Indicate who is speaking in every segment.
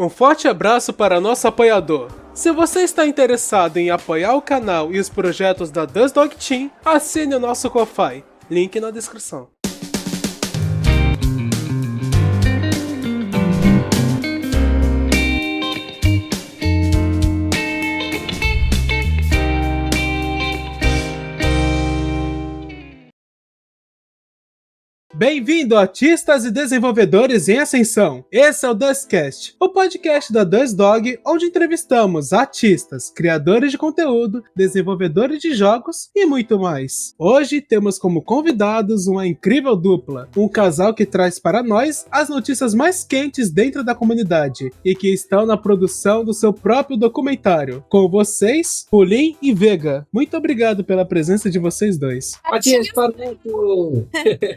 Speaker 1: Um forte abraço para nosso apoiador. Se você está interessado em apoiar o canal e os projetos da Does Dog Team, assine o nosso Ko-Fi. Link na descrição. Bem-vindo, artistas e desenvolvedores em ascensão! Esse é o Dustcast, o podcast da Dust Dog, onde entrevistamos artistas, criadores de conteúdo, desenvolvedores de jogos e muito mais. Hoje temos como convidados uma incrível dupla, um casal que traz para nós as notícias mais quentes dentro da comunidade e que estão na produção do seu próprio documentário. Com vocês, Pulim e Vega. Muito obrigado pela presença de vocês dois.
Speaker 2: Matias Pareto!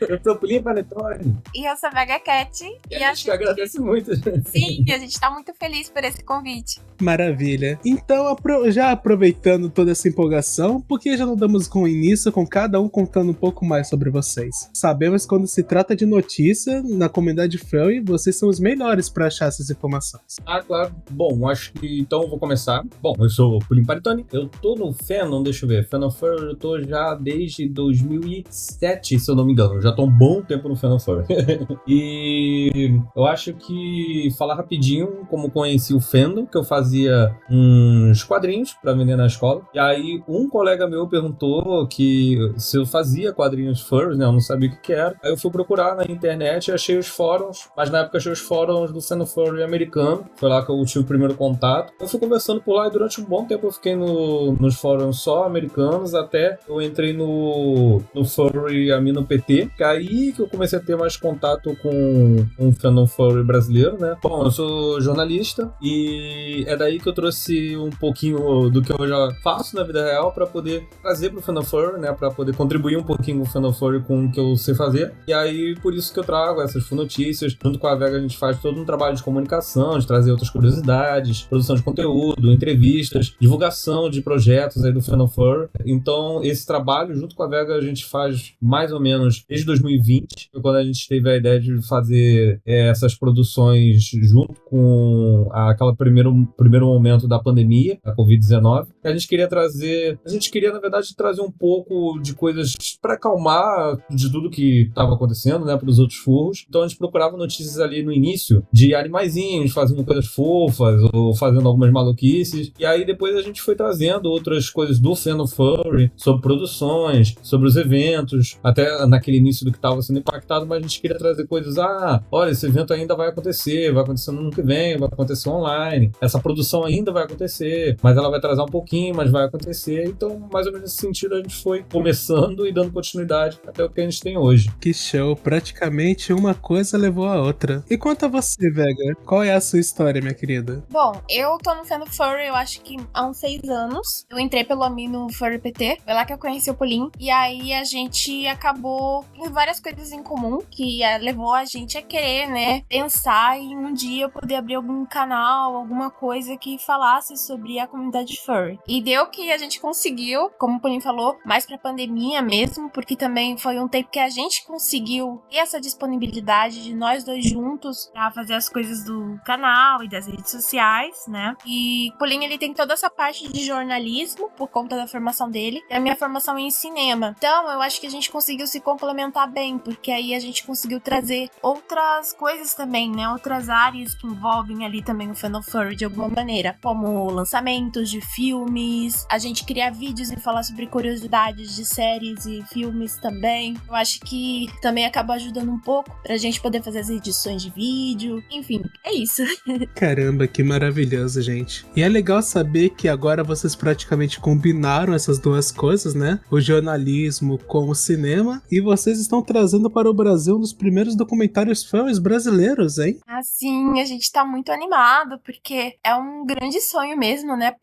Speaker 2: Eu sou Pulim Panetone.
Speaker 3: E eu sou a Vega Cat.
Speaker 2: E a gente agradece muito.
Speaker 3: Sim, a gente tá muito feliz por esse convite.
Speaker 1: Maravilha. Então, já aproveitando toda essa empolgação, por que já não damos com início com cada um contando um pouco mais sobre vocês? Sabemos que quando se trata de notícia, na comunidade furry, vocês são os melhores para achar essas informações.
Speaker 2: Ah, claro. Bom, acho que então eu vou começar. Bom, eu sou o Pulim Panetone. Eu tô no Fandom, deixa eu ver. Fandom Furry eu tô já desde 2007, se eu não me engano. Eu já tô um bom tempo no Fandom Furry. E eu acho que falar rapidinho como conheci o Fandom, que eu fazia uns quadrinhos pra vender na escola. E aí um colega meu perguntou que se eu fazia quadrinhos furries, né? Eu não sabia o que era. Aí eu fui procurar na internet e achei os fóruns, mas na época achei os fóruns do Fandom Furry americano. Foi lá que eu tive o primeiro contato. Eu fui conversando por lá e durante um bom tempo eu fiquei nos fóruns só americanos, até eu entrei no Furry Amino PT, que é aí que eu comecei a ter mais contato com um Fandom Furry brasileiro, né? Bom, eu sou jornalista e é daí que eu trouxe um pouquinho do que eu já faço na vida real para poder trazer pro Fandom Furry, né? Para poder contribuir um pouquinho com o Fandom Furry com o que eu sei fazer. E aí, por isso que eu trago essas notícias. Junto com a Vega, a gente faz todo um trabalho de comunicação, de trazer outras curiosidades, produção de conteúdo, entrevistas, divulgação de projetos aí do Fandom Furry. Então, esse trabalho, junto com a Vega, a gente faz mais ou menos desde 2020, quando a gente teve a ideia de fazer essas produções junto com aquela primeiro momento da pandemia, da Covid-19. A gente queria, na verdade, trazer um pouco de coisas para acalmar de tudo que estava acontecendo, né, para os outros furros. Então a gente procurava notícias ali no início de animaizinhos fazendo coisas fofas ou fazendo algumas maluquices. E aí depois a gente foi trazendo outras coisas do Fandom Furry, sobre produções, sobre os eventos, até naquele início do que estava sendo impactado, mas a gente queria trazer coisas, olha, esse evento ainda vai acontecer no ano que vem, vai acontecer online, essa produção ainda vai acontecer, mas ela vai atrasar um pouquinho, mas vai acontecer. Então, mais ou menos nesse sentido, a gente foi começando e dando continuidade até o que a gente tem hoje.
Speaker 1: Que show, praticamente uma coisa levou a outra. E quanto a você, Vega, qual é a sua história, minha querida?
Speaker 3: Bom, eu tô no Fandom Furry, eu acho que há uns 6 anos. Eu entrei pelo Amino Furry PT, foi lá que eu conheci o Pulim, e aí a gente acabou com várias coisas em comum, que levou a gente a querer, né, pensar em um dia poder abrir algum canal, alguma coisa que falasse sobre a comunidade furry. E deu que a gente conseguiu, como o Pulim falou, mais pra pandemia mesmo, porque também foi um tempo que a gente conseguiu ter essa disponibilidade de nós dois juntos pra fazer as coisas do canal e das redes sociais, né? E o Pulim, ele tem toda essa parte de jornalismo por conta da formação dele e a minha formação em cinema. Então, eu acho que a gente conseguiu se complementar bem, porque aí a gente conseguiu trazer outras coisas também, né? Outras áreas que envolvem ali também o Fandom Furry de alguma maneira, como lançamentos de filmes, a gente criar vídeos e falar sobre curiosidades de séries e filmes também. Eu acho que também acaba ajudando um pouco pra gente poder fazer as edições de vídeo. Enfim, é isso.
Speaker 1: Caramba, que maravilhoso, gente. E é legal saber que agora vocês praticamente combinaram essas duas coisas, né? O jornalismo com o cinema, e vocês estão trazendo para o Brasil um dos primeiros documentários furries brasileiros, hein?
Speaker 3: Assim, a gente tá muito animado, porque é um grande sonho mesmo, né?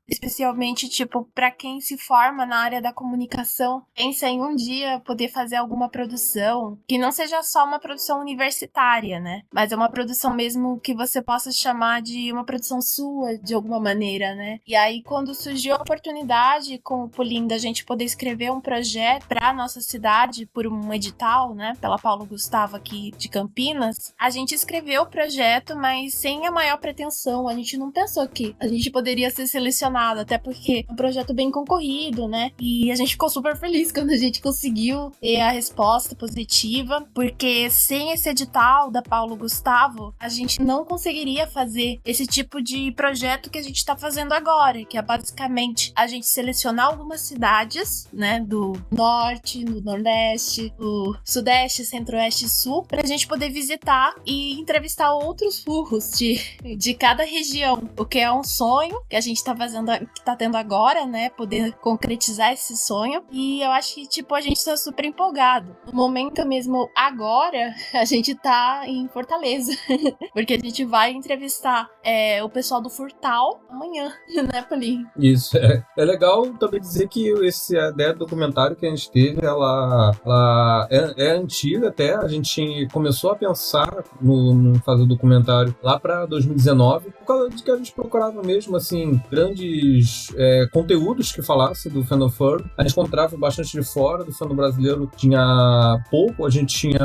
Speaker 3: Especialmente, tipo, pra quem se forma na área da comunicação, pensa em um dia poder fazer alguma produção que não seja só uma produção universitária, né? Mas é uma produção mesmo que você possa chamar de uma produção sua, de alguma maneira, né? E aí, quando surgiu a oportunidade com o Pulim da gente poder escrever um projeto pra nossa cidade por um edital, edital, né, pela Paulo Gustavo aqui de Campinas, a gente escreveu o projeto, mas sem a maior pretensão. A gente não pensou que a gente poderia ser selecionado, até porque é um projeto bem concorrido, né? E a gente ficou super feliz quando a gente conseguiu ter a resposta positiva, porque sem esse edital da Paulo Gustavo, a gente não conseguiria fazer esse tipo de projeto que a gente tá fazendo agora, que é basicamente a gente selecionar algumas cidades, né, do norte, do nordeste, do sudeste, centro-oeste e sul, pra gente poder visitar e entrevistar outros furros de cada região, o que é um sonho que a gente tá fazendo, que tá tendo agora, né, poder concretizar esse sonho. E eu acho que, tipo, a gente tá super empolgado. No momento mesmo, agora, a gente tá em Fortaleza, porque a gente vai entrevistar o pessoal do Furtal amanhã, né, Paulinho?
Speaker 2: Isso, é legal também dizer que a ideia do documentário que a gente teve, ela é antiga até, a gente começou a pensar no fazer o documentário lá pra 2019, por causa de que a gente procurava mesmo, assim, grandes conteúdos que falassem do fandom furry. A gente encontrava bastante de fora do fandom brasileiro, tinha pouco, a gente tinha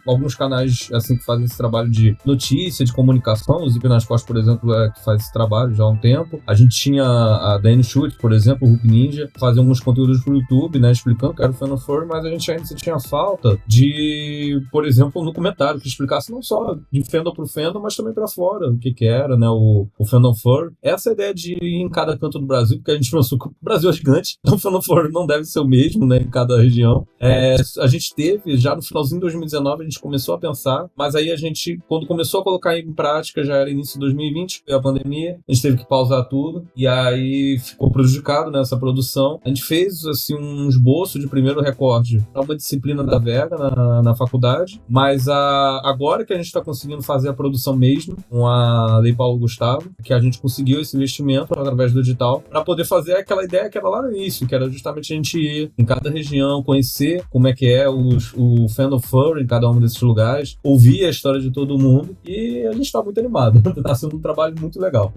Speaker 2: alguns canais, assim, que fazem esse trabalho de notícia, de comunicação, o Zip nas Costas, por exemplo, que faz esse trabalho já há um tempo. A gente tinha a Dani Schultz, por exemplo, o Hulk Ninja, fazia alguns conteúdos pro YouTube, né, explicando que era o fandom furry, mas a gente ainda tinha falta de, por exemplo, um documentário que explicasse não só de fandom pro fandom, mas também pra fora, o que era, né, o fandom furry. Essa ideia de ir em cada canto do Brasil, porque a gente pensou que o Brasil é gigante, então o fandom furry não deve ser o mesmo, né, em cada região. A gente teve, já no finalzinho de 2019, a gente começou a pensar, mas aí a gente, quando começou a colocar em prática, já era início de 2020, veio a pandemia, a gente teve que pausar tudo, e aí ficou prejudicado nessa produção. A gente fez, assim, um esboço de primeiro recorde para uma disciplina da Vega na faculdade, mas agora que a gente está conseguindo fazer a produção mesmo, com a Lei Paulo Gustavo, que a gente conseguiu esse investimento através do edital, para poder fazer aquela ideia que era lá no início, que era justamente a gente ir em cada região, conhecer como é que é o fandom furry em cada um desses lugares, ouvir a história de todo mundo, e a gente está muito animado. Está sendo um trabalho muito legal.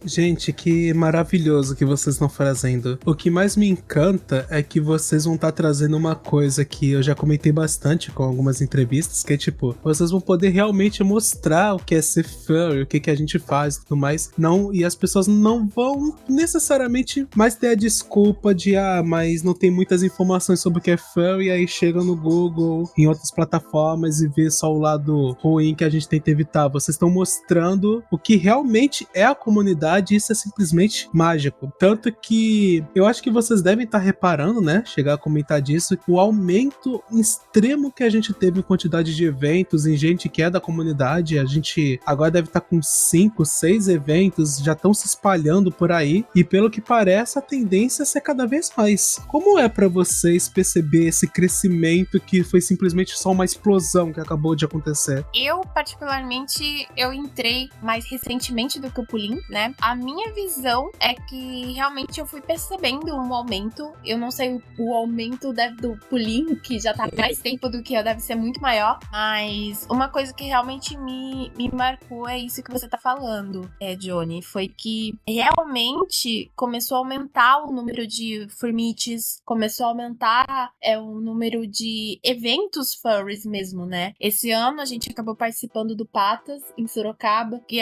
Speaker 1: Gente, que maravilhoso que vocês estão fazendo. O que mais me encanta é que vocês vão estar trazendo uma coisa que eu já comentei bastante com algumas entrevistas, que é tipo, vocês vão poder realmente mostrar o que é ser furry, o que a gente faz e tudo mais. Não, e as pessoas não vão necessariamente mais ter a desculpa de, mas não tem muitas informações sobre o que é furry, e aí chegam no Google, em outras plataformas e vê só o lado ruim que a gente tenta evitar. Vocês estão mostrando o que realmente é a comunidade, e isso é simplesmente mágico. Tanto que eu acho que vocês devem estar reparando, né, chegar a comentar disso, o aumento extremo que a gente teve em quantidade de eventos, em gente que é da comunidade. A gente agora deve estar com 5, 6 eventos, já estão se espalhando por aí, e pelo que parece a tendência é ser cada vez mais. Como é pra vocês perceber esse crescimento que foi simplesmente só uma explosão que acabou de acontecer?
Speaker 3: Eu, particularmente, eu entrei mais recentemente do que o Pulim, né? A minha visão é que realmente eu fui percebendo um aumento. Eu não sei, o aumento do Pulim, que já tá há mais tempo do que eu, deve ser muito maior, mas uma coisa que realmente me marcou é isso que você tá falando, Johnny, foi que realmente começou a aumentar o número de furmites, começou a aumentar o número de eventos furries mesmo, né? Esse ano a gente acabou participando do Patas, em Sorocaba, que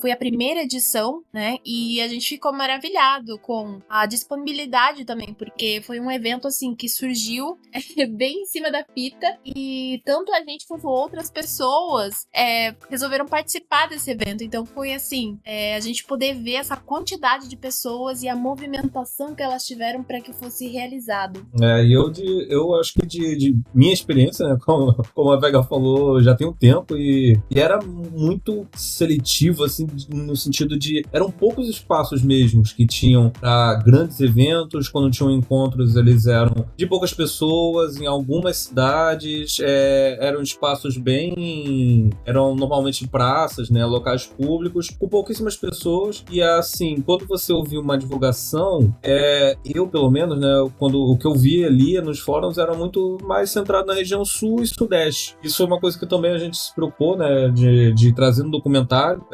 Speaker 3: foi a primeira edição, né? E a gente ficou maravilhado com a disponibilidade também, porque foi um evento, assim, que surgiu bem em cima da fita, e tanto a gente quanto outras pessoas resolveram participar desse evento. Então foi assim, a gente poder ver essa quantidade de pessoas e a movimentação que elas tiveram para que fosse realizado.
Speaker 2: E eu acho que de minha experiência, né, como a Vega falou, já tem um tempo, e era muito seletivo, assim, no sentido de eram poucos espaços mesmos que tinham para grandes eventos. Quando tinham encontros, eles eram de poucas pessoas. Em algumas cidades eram espaços eram normalmente praças, né, locais públicos com pouquíssimas pessoas. E assim, quando você ouvia uma divulgação, eu pelo menos, né, o que eu via ali nos fóruns era muito mais centrado na região sul e sudeste. Isso foi uma coisa que também a gente se preocupou, né, de trazer no documentário,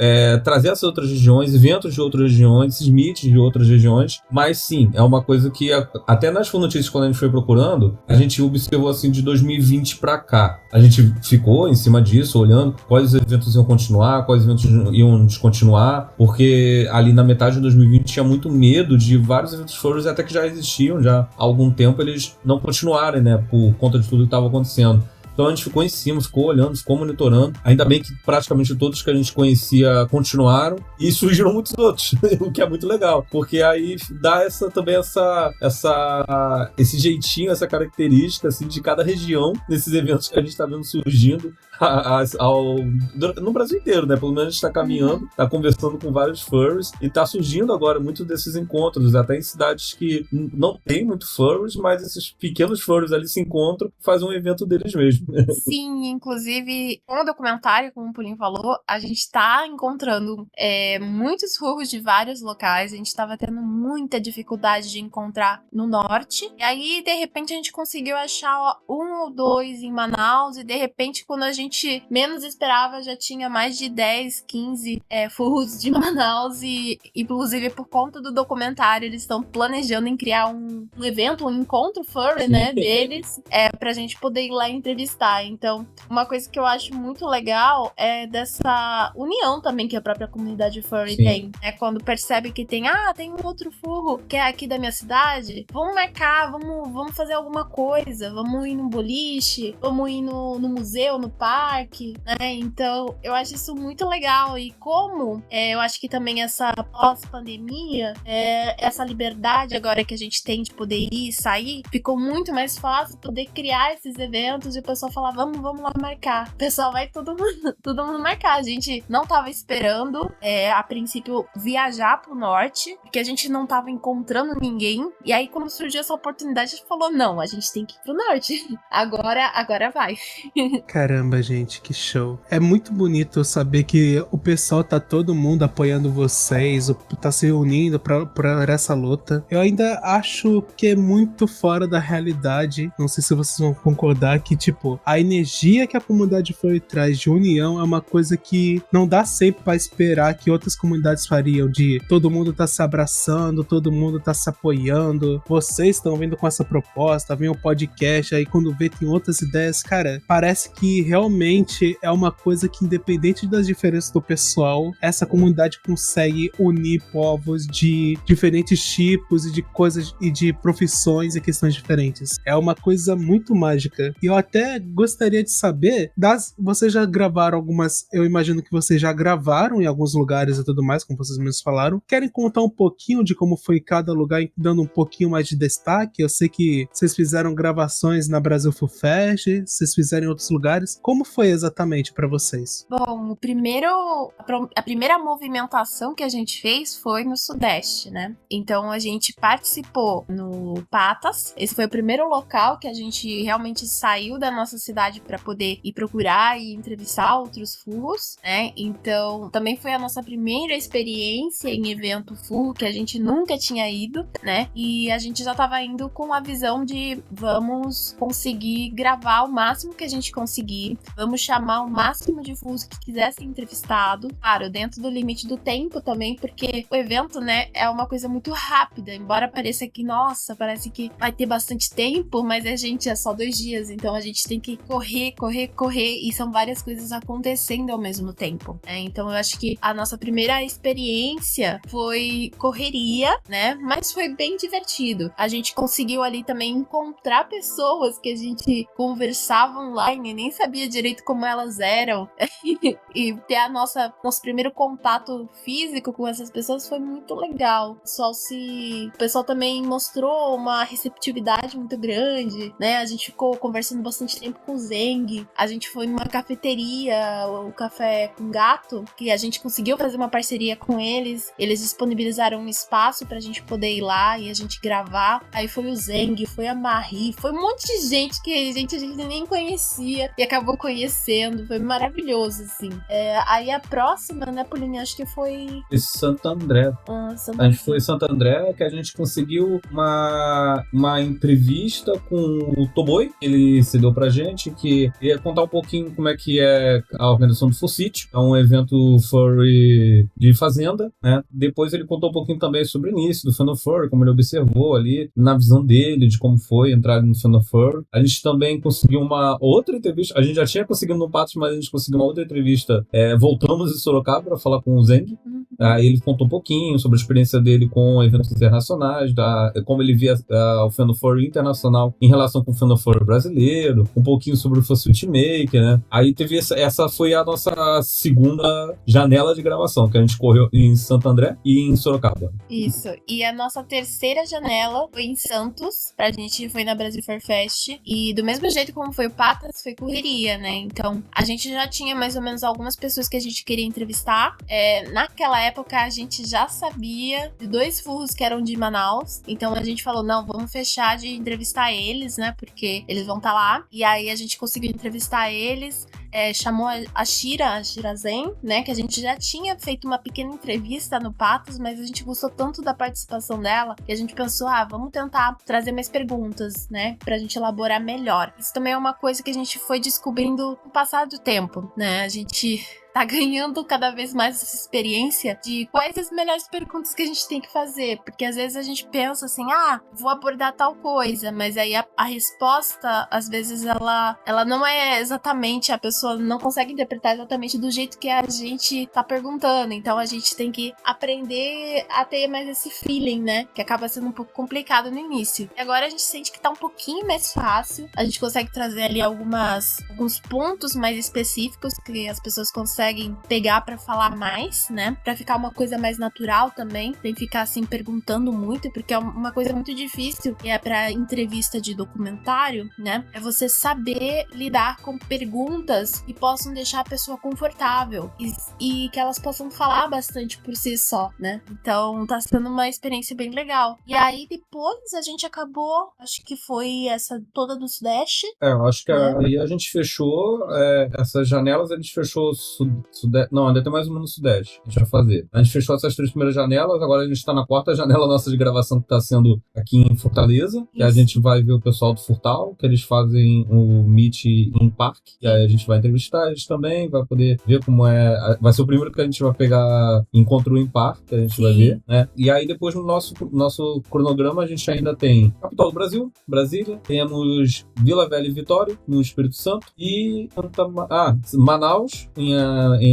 Speaker 2: trazer essas outras regiões, eventos de outras regiões, esses mitos de outras regiões. Mas sim, é uma coisa que até nas notícias, quando a gente foi procurando, a gente observou assim de 2020 pra cá? A gente ficou em cima disso, olhando quais eventos iam continuar, quais eventos iam descontinuar, porque ali na metade de 2020 tinha muito medo de vários eventos furries até que já existiam já há algum tempo, eles não continuarem, né, por conta de tudo que estava acontecendo. Então a gente ficou em cima, ficou olhando, ficou monitorando. Ainda bem que praticamente todos que a gente conhecia continuaram e surgiram muitos outros, o que é muito legal, porque aí dá esse jeitinho, essa característica assim, de cada região nesses eventos que a gente está vendo surgindo no Brasil inteiro, né? Pelo menos a gente está caminhando, está conversando com vários furries e está surgindo agora muitos desses encontros, até em cidades que não tem muito furries, mas esses pequenos furries ali se encontram e fazem um evento deles mesmo.
Speaker 3: Sim, inclusive, com o documentário, como o Pulinho falou, a gente tá encontrando muitos furros de vários locais. A gente tava tendo muita dificuldade de encontrar no norte. E aí, de repente, a gente conseguiu achar um ou dois em Manaus. E, de repente, quando a gente menos esperava, já tinha mais de 10, 15 furros de Manaus. E, inclusive, por conta do documentário, eles estão planejando em criar um evento, um encontro furry, né, deles, pra gente poder ir lá entrevistar. Então, uma coisa que eu acho muito legal é dessa união também que a própria comunidade furry tem. É quando percebe que tem um outro furro que é aqui da minha cidade, vamos marcar, vamos fazer alguma coisa, vamos ir no boliche, vamos ir no museu, no parque, né? Então, eu acho isso muito legal. E como eu acho que também essa pós-pandemia, essa liberdade agora que a gente tem de poder ir e sair, ficou muito mais fácil poder criar esses eventos e o pessoal falar, vamos lá marcar. O pessoal vai todo mundo marcar. A gente não tava esperando, a princípio, viajar pro norte, porque a gente não tava encontrando ninguém. E aí, quando surgiu essa oportunidade, a gente falou, não, a gente tem que ir pro norte. Agora vai.
Speaker 1: Caramba, gente, que show. É muito bonito saber que o pessoal tá todo mundo apoiando vocês, tá se unindo pra essa luta. Eu ainda acho que é muito fora da realidade. Não sei se vocês vão concordar que, tipo, a energia que a comunidade furry traz de união é uma coisa que não dá sempre pra esperar que outras comunidades fariam, de todo mundo tá se abraçando, todo mundo tá se apoiando, vocês estão vindo com essa proposta, vem o podcast, aí quando vê tem outras ideias, cara, parece que realmente é uma coisa que, independente das diferenças do pessoal, essa comunidade consegue unir povos de diferentes tipos e de coisas e de profissões e questões diferentes. É uma coisa muito mágica. E eu até gostaria de saber, vocês já gravaram algumas, eu imagino que vocês já gravaram em alguns lugares e tudo mais, como vocês mesmos falaram. Querem contar um pouquinho de como foi cada lugar, dando um pouquinho mais de destaque? Eu sei que vocês fizeram gravações na Brasil Full Fest, vocês fizeram em outros lugares. Como foi exatamente pra vocês?
Speaker 3: Bom, a primeira movimentação que a gente fez foi no Sudeste, né? Então a gente participou no Patas. Esse foi o primeiro local que a gente realmente saiu da nossa cidade para poder ir procurar e entrevistar outros furros, né? Então também foi a nossa primeira experiência em evento furro, que a gente nunca tinha ido, né? E a gente já tava indo com a visão de vamos conseguir gravar o máximo que a gente conseguir, vamos chamar o máximo de furros que quisessem entrevistado, claro, dentro do limite do tempo também, porque o evento, né, é uma coisa muito rápida, embora pareça que, nossa, parece que vai ter bastante tempo, mas a gente é só 2 dias, então a gente tem que correr, e são várias coisas acontecendo ao mesmo tempo, né? Então eu acho que a nossa primeira experiência foi correria, né, mas foi bem divertido. A gente conseguiu ali também encontrar pessoas que a gente conversava online e nem sabia direito como elas eram e ter nosso primeiro contato físico com essas pessoas foi muito legal. O pessoal também mostrou uma receptividade muito grande, né? A gente ficou conversando bastante tempo com o Zeng, a gente foi numa cafeteria, o Café com Gato, que a gente conseguiu fazer uma parceria com eles disponibilizaram um espaço pra gente poder ir lá e a gente gravar. Aí foi o Zeng, foi a Marie, foi um monte de gente que a gente nem conhecia e acabou conhecendo, foi maravilhoso, assim. Aí a próxima, né, Paulinha, acho que foi...
Speaker 2: Santo André. A gente foi em Santo André, que a gente conseguiu uma entrevista com o Toboi, que ele cedeu pra gente, que ia contar um pouquinho como é que é a organização do Full-Sitio. É um evento furry de fazenda, né? Depois ele contou um pouquinho também sobre o início do Fandom Furry, como ele observou ali, na visão dele, de como foi entrar no Fandom Furry. A gente também conseguiu uma outra entrevista, a gente já tinha conseguido no Patos, mas a gente conseguiu uma outra entrevista. Voltamos em Sorocaba para falar com o Zeng. Aí ele contou um pouquinho sobre a experiência dele com eventos internacionais, como ele via o Fandom Furry internacional em relação com o Fandom Furry brasileiro, um pouquinho sobre o Full-Suite Maker, né? Aí teve essa foi a nossa segunda janela de gravação, que a gente correu em Santo André e em Sorocaba.
Speaker 3: Isso. E a nossa terceira janela foi em Santos. A gente foi na Brasil Fur Fest. E do mesmo jeito como foi o Patas, foi correria, né? Então, a gente já tinha mais ou menos algumas pessoas que a gente queria entrevistar. Naquela época, a gente já sabia de 2 furros que eram de Manaus. Então, a gente falou, não, vamos fechar de entrevistar eles, né? Porque eles vão estar lá. E aí, a gente conseguiu entrevistar eles. Chamou a Shira Zen, né? Que a gente já tinha feito uma pequena entrevista no Patos, mas a gente gostou tanto da participação dela que a gente pensou, vamos tentar trazer mais perguntas, né? Pra gente elaborar melhor. Isso também é uma coisa que a gente foi descobrindo com o passar do tempo, né? A gente tá ganhando cada vez mais essa experiência de quais as melhores perguntas que a gente tem que fazer, porque às vezes a gente pensa assim, vou abordar tal coisa, mas aí a resposta, às vezes ela não é exatamente, a pessoa não consegue interpretar exatamente do jeito que a gente tá perguntando, então a gente tem que aprender a ter mais esse feeling, né, que acaba sendo um pouco complicado no início. E agora a gente sente que tá um pouquinho mais fácil, a gente consegue trazer ali alguns pontos mais específicos que as pessoas conseguem pegar pra falar mais, né? Pra ficar uma coisa mais natural também, sem ficar assim perguntando muito, porque é uma coisa muito difícil, e pra entrevista de documentário, né? É você saber lidar com perguntas que possam deixar a pessoa confortável e que elas possam falar bastante por si só, né? Então tá sendo uma experiência bem legal. E aí depois a gente acabou, acho que foi essa toda do Sudeste.
Speaker 2: Eu acho que aí a gente fechou essas janelas, a gente fechou não, ainda tem mais uma no Sudeste. A gente vai fazer. A gente fechou essas 3 primeiras janelas, agora a gente tá na 4ª janela nossa de gravação, que tá sendo aqui em Fortaleza. E a gente vai ver o pessoal do Furtal, que eles fazem o Meet em Parque. E aí a gente vai entrevistar eles também, vai poder ver como é. Vai ser o primeiro que a gente vai pegar encontro em Parque, que a gente vai ver, né? E aí depois no nosso cronograma a gente ainda tem Capital do Brasil, Brasília, temos Vila Velha e Vitória, no Espírito Santo, e Manaus,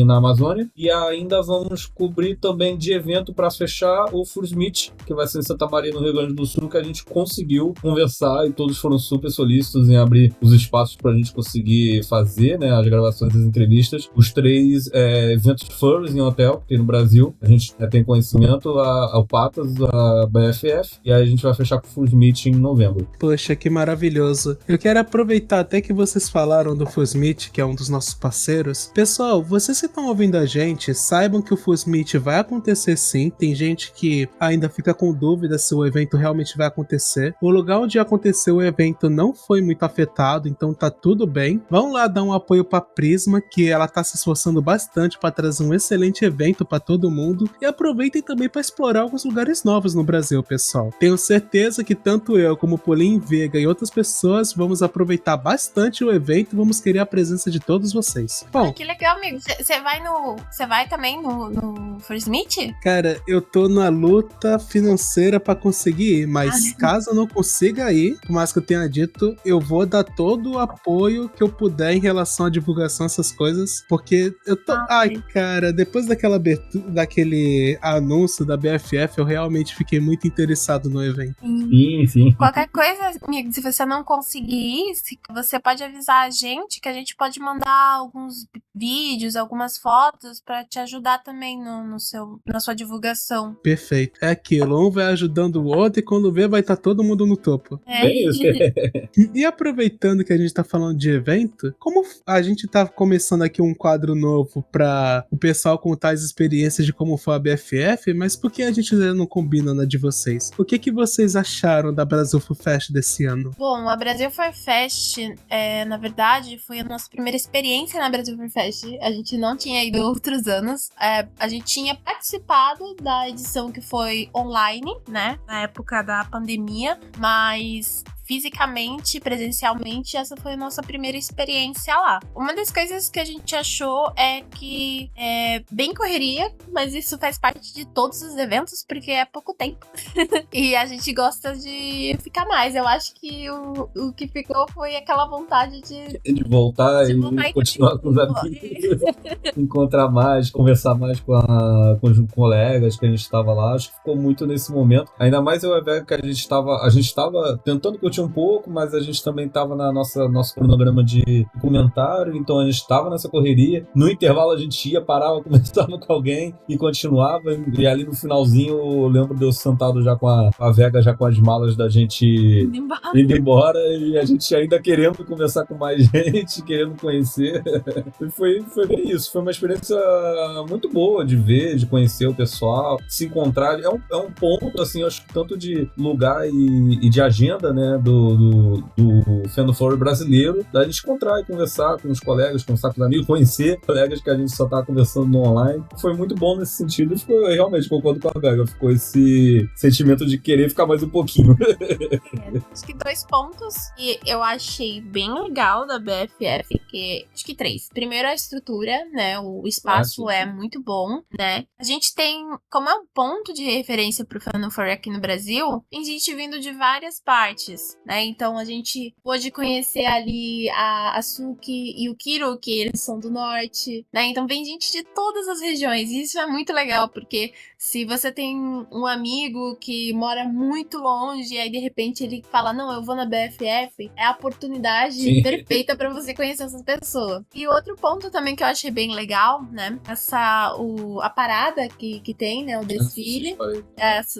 Speaker 2: na Amazônia, e ainda vamos cobrir também de evento para fechar o Full-Suite, que vai ser em Santa Maria, no Rio Grande do Sul, que a gente conseguiu conversar e todos foram super solícitos em abrir os espaços para a gente conseguir fazer, né, as gravações das entrevistas. Os 3 eventos furries em hotel que tem no Brasil, a gente tem conhecimento, o Patas, a BFF, e aí a gente vai fechar com o Full-Suite em novembro.
Speaker 1: Poxa, que maravilhoso. Eu quero aproveitar até que vocês falaram do Full-Suite, que é um dos nossos parceiros. Pessoal, vocês que estão ouvindo a gente, saibam que o Full-Suite vai acontecer sim. Tem gente que ainda fica com dúvida se o evento realmente vai acontecer. O lugar onde aconteceu o evento não foi muito afetado, então tá tudo bem. Vão lá dar um apoio pra Prisma, que ela tá se esforçando bastante para trazer um excelente evento para todo mundo. E aproveitem também para explorar alguns lugares novos no Brasil, pessoal. Tenho certeza que tanto eu como o Paulinho Vega e outras pessoas vamos aproveitar bastante o evento e vamos querer a presença de todos vocês. Bom,
Speaker 3: que legal, amigo. Você vai também no Full-Suite?
Speaker 1: Cara, eu tô na luta financeira pra conseguir ir, mas caso eu não consiga ir, por mais que eu tenha dito, eu vou dar todo o apoio que eu puder em relação à divulgação dessas coisas, porque eu tô... cara, depois daquele anúncio da BFF, eu realmente fiquei muito interessado no evento.
Speaker 2: Sim.
Speaker 3: Qualquer coisa, amigo, se você não conseguir ir, você pode avisar a gente, que a gente pode mandar alguns vídeos vídeos, algumas fotos pra te ajudar também na sua divulgação.
Speaker 1: Perfeito. É aquilo, um vai ajudando o outro e quando vê vai estar todo mundo no topo.
Speaker 2: Bem isso.
Speaker 1: E aproveitando que a gente tá falando de evento, como a gente tá começando aqui um quadro novo pra o pessoal contar as experiências de como foi a BFF, mas por que a gente não combina na de vocês? O que vocês acharam da Brasil Full Fest desse ano?
Speaker 3: Bom, a Brasil Full Fest, na verdade, foi a nossa primeira experiência na Brasil Full Fest. A gente não tinha ido outros anos. A gente tinha participado da edição que foi online, né? Na época da pandemia, mas fisicamente, presencialmente, essa foi a nossa primeira experiência lá. Uma das coisas que a gente achou é que é bem correria, mas isso faz parte de todos os eventos, porque é pouco tempo. E a gente gosta de ficar mais. Eu acho que o que ficou foi aquela vontade de
Speaker 2: voltar e continuar com os amigos, encontrar mais, conversar mais com os colegas que a gente estava lá. Acho que ficou muito nesse momento. Ainda mais eu e a Vega, que a gente estava tentando curtir um pouco, mas a gente também estava na nosso cronograma de comentário, então a gente estava nessa correria. No intervalo a gente ia, parava, conversava com alguém e continuava. E ali no finalzinho eu lembro de eu sentado já com a Vega, já com as malas da gente indo embora, e a gente ainda querendo conversar com mais gente, querendo conhecer. E foi bem isso. Foi uma experiência muito boa de ver, de conhecer o pessoal, se encontrar. É um ponto, assim, acho que tanto de lugar e de agenda, né, do Fandom Furry brasileiro, da gente encontrar e conversar com os colegas, conversar com os amigos, conhecer colegas que a gente só tá conversando no online. Foi muito bom nesse sentido e eu realmente concordo com a Vega. Ficou esse sentimento de querer ficar mais um pouquinho.
Speaker 3: Acho que 2 pontos que eu achei bem legal da BFF, que acho que 3. Primeiro, a estrutura, né? O espaço é muito bom, né? A gente tem, como é um ponto de referência pro Fandom Furry aqui no Brasil, tem gente vindo de várias partes, né? Então a gente pôde conhecer ali a Suki e o Kiro, que eles são do norte, né? Então vem gente de todas as regiões, e isso é muito legal, porque se você tem um amigo que mora muito longe, e aí de repente ele fala, não, eu vou na BFF, é a oportunidade perfeita pra você conhecer essas pessoas. E outro ponto também que eu achei bem legal, né? A parada que tem, né? O desfile,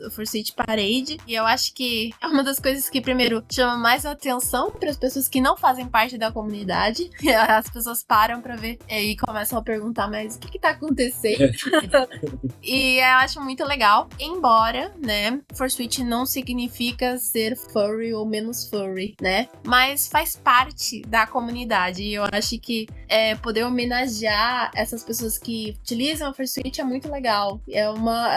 Speaker 3: o Fursuit Parade. E eu acho que é uma das coisas que, primeiro, chama mais atenção para as pessoas que não fazem parte da comunidade. As pessoas param pra ver e começam a perguntar, mas o que tá acontecendo? E eu acho muito legal. Embora, né, Fursuit não significa ser furry ou menos furry, né? Mas faz parte da comunidade. E eu acho que poder homenagear essas pessoas que utilizam a Fursuit é muito legal. É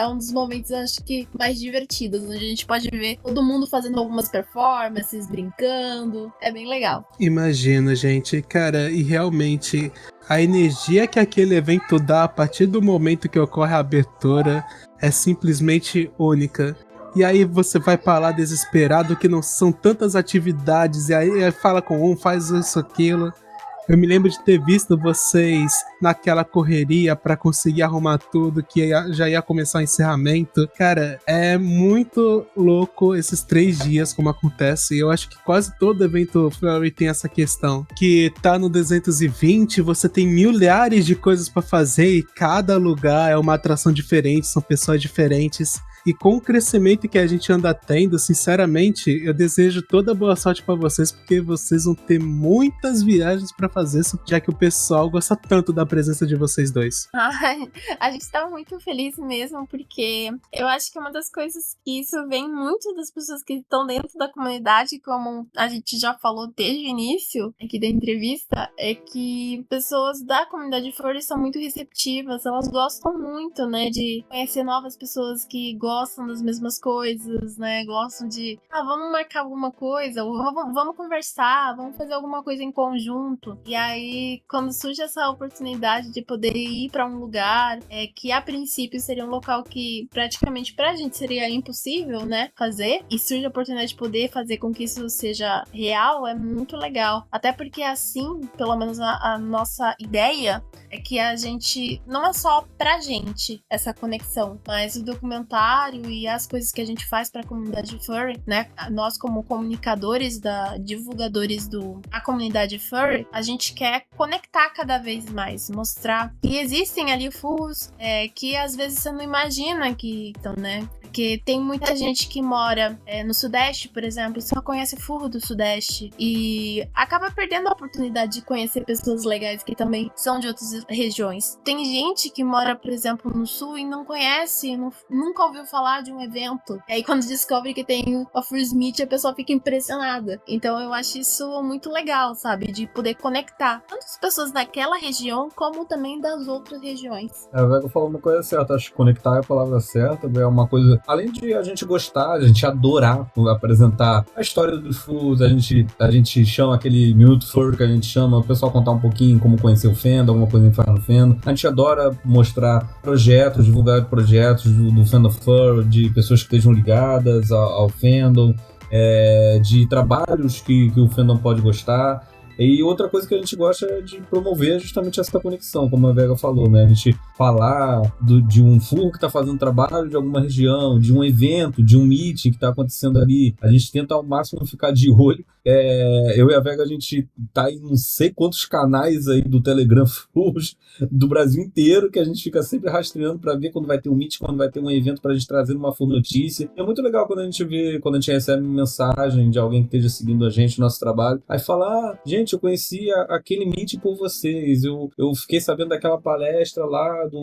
Speaker 3: um dos momentos, acho que, mais divertidos, onde a gente pode ver todo mundo fazendo algumas performances, brincando. É bem legal.
Speaker 1: Imagina, gente. Cara, e realmente a energia que aquele evento dá a partir do momento que ocorre a abertura é simplesmente única. E aí você vai pra lá desesperado que não são tantas atividades, e aí fala com um, faz isso, aquilo. Eu me lembro de ter visto vocês naquela correria pra conseguir arrumar tudo, que já ia começar o encerramento. Cara, é muito louco esses 3 dias como acontece. Eu acho que quase todo evento Furry tem essa questão. Que tá no 220, você tem milhares de coisas pra fazer e cada lugar é uma atração diferente, são pessoas diferentes. E com o crescimento que a gente anda tendo, sinceramente, eu desejo toda boa sorte pra vocês, porque vocês vão ter muitas viagens pra fazer, já que o pessoal gosta tanto da presença de vocês dois.
Speaker 3: Ai, a gente tá muito feliz mesmo, porque eu acho que uma das coisas que isso vem muito das pessoas que estão dentro da comunidade, como a gente já falou desde o início aqui da entrevista, é que pessoas da comunidade furry são muito receptivas, elas gostam muito, né, de conhecer novas pessoas que gostam das mesmas coisas, né? Gostam de, vamos marcar alguma coisa, ou vamos conversar, vamos fazer alguma coisa em conjunto. E aí, quando surge essa oportunidade de poder ir pra um lugar que a princípio seria um local que praticamente pra gente seria impossível, né, fazer, e surge a oportunidade de poder fazer com que isso seja real, é muito legal. Até porque assim, pelo menos a nossa ideia é que a gente, não é só pra gente essa conexão, mas o documentário trabalho e as coisas que a gente faz para a comunidade furry, né? Nós como comunicadores, divulgadores da comunidade furry, a gente quer conectar cada vez mais, mostrar que existem ali furros que às vezes você não imagina que estão, né? Porque tem muita gente que mora no Sudeste, por exemplo, só conhece furro do Sudeste e acaba perdendo a oportunidade de conhecer pessoas legais que também são de outras regiões. Tem gente que mora, por exemplo, no Sul e não conhece, nunca ouviu falar de um evento. E aí quando descobre que tem a Furry Meet, a pessoa fica impressionada. Então eu acho isso muito legal, sabe? De poder conectar tanto as pessoas daquela região como também das outras regiões.
Speaker 2: A Vega falou uma coisa certa, acho que conectar é a palavra certa, é uma coisa... Além de a gente gostar, a gente adorar apresentar a história dos furros, a gente chama aquele Minuto Furry que a gente chama, o pessoal contar um pouquinho como conhecer o fandom, alguma coisa em Fire no Fandom. A gente adora mostrar projetos, divulgar projetos do Fandom Furry, de pessoas que estejam ligadas ao fandom, de trabalhos que o fandom pode gostar. E outra coisa que a gente gosta é de promover justamente essa conexão, como a Vega falou, né? A gente falar de um furro que está fazendo trabalho de alguma região, de um evento, de um meeting que está acontecendo ali. A gente tenta ao máximo ficar de olho. Eu e a Vega, a gente tá em não sei quantos canais aí do Telegram Furros do Brasil inteiro, que a gente fica sempre rastreando para ver quando vai ter um meeting, quando vai ter um evento, para a gente trazer uma full notícia. É muito legal quando a gente recebe uma mensagem de alguém que esteja seguindo a gente, nosso trabalho, aí fala, gente, eu conheci aquele meeting por vocês, eu fiquei sabendo daquela palestra lá de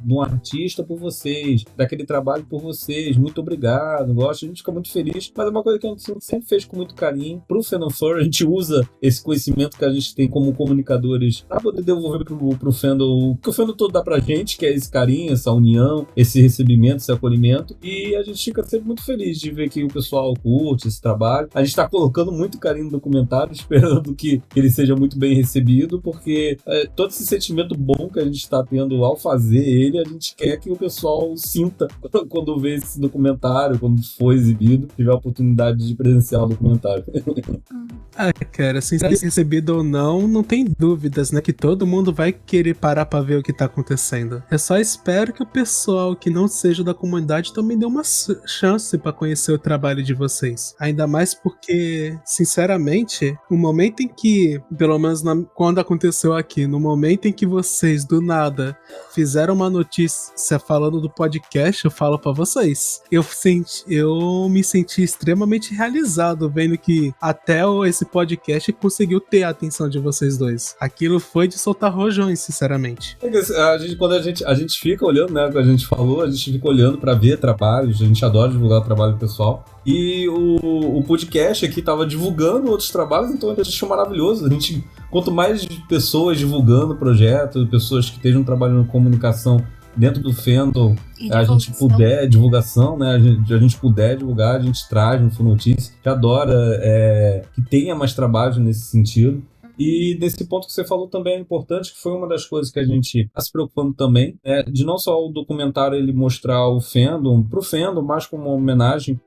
Speaker 2: um artista por vocês, daquele trabalho por vocês, muito obrigado, gosto, a gente fica muito feliz, mas é uma coisa que a gente sempre fez com muito carinho. Pro Fandom Furry, a gente usa esse conhecimento que a gente tem como comunicadores para poder devolver pro fandom o que o fandom todo dá pra gente, que é esse carinho, essa união, esse recebimento, esse acolhimento, e a gente fica sempre muito feliz de ver que o pessoal curte esse trabalho. A gente tá colocando muito carinho no documentário, esperando que ele seja muito bem recebido, porque todo esse sentimento bom que a gente está tendo ao fazer ele, a gente quer que o pessoal sinta quando vê esse documentário, quando for exibido, tiver a oportunidade de presenciar o documentário.
Speaker 1: Cara, sem ser recebido ou não tem dúvidas, né? Que todo mundo vai querer parar pra ver o que tá acontecendo. Eu só espero que o pessoal que não seja da comunidade também dê uma chance pra conhecer o trabalho de vocês. Ainda mais porque, sinceramente, o momento em que, pelo menos quando aconteceu aqui, no momento em que vocês, do nada, fizeram uma notícia falando do podcast, eu falo pra vocês. Eu me senti extremamente realizado vendo que até esse podcast conseguiu ter a atenção de vocês dois. Aquilo foi de soltar rojões, sinceramente.
Speaker 2: Quando a gente fica olhando, né, que a gente falou, a gente fica olhando pra ver trabalhos, a gente adora divulgar o trabalho do pessoal. E o podcast aqui tava divulgando outros trabalhos, então a gente achou maravilhoso. Quanto mais pessoas divulgando o projeto, pessoas que estejam trabalhando em comunicação dentro do fandom, a gente puder, divulgação, né? A gente puder divulgar, a gente traz no Full Notícia. A gente adora que tenha mais trabalho nesse sentido. E nesse ponto que você falou também é importante, que foi uma das coisas que a gente está se preocupando também, de não só o documentário ele mostrar o fandom, pro fandom, mas como uma homenagem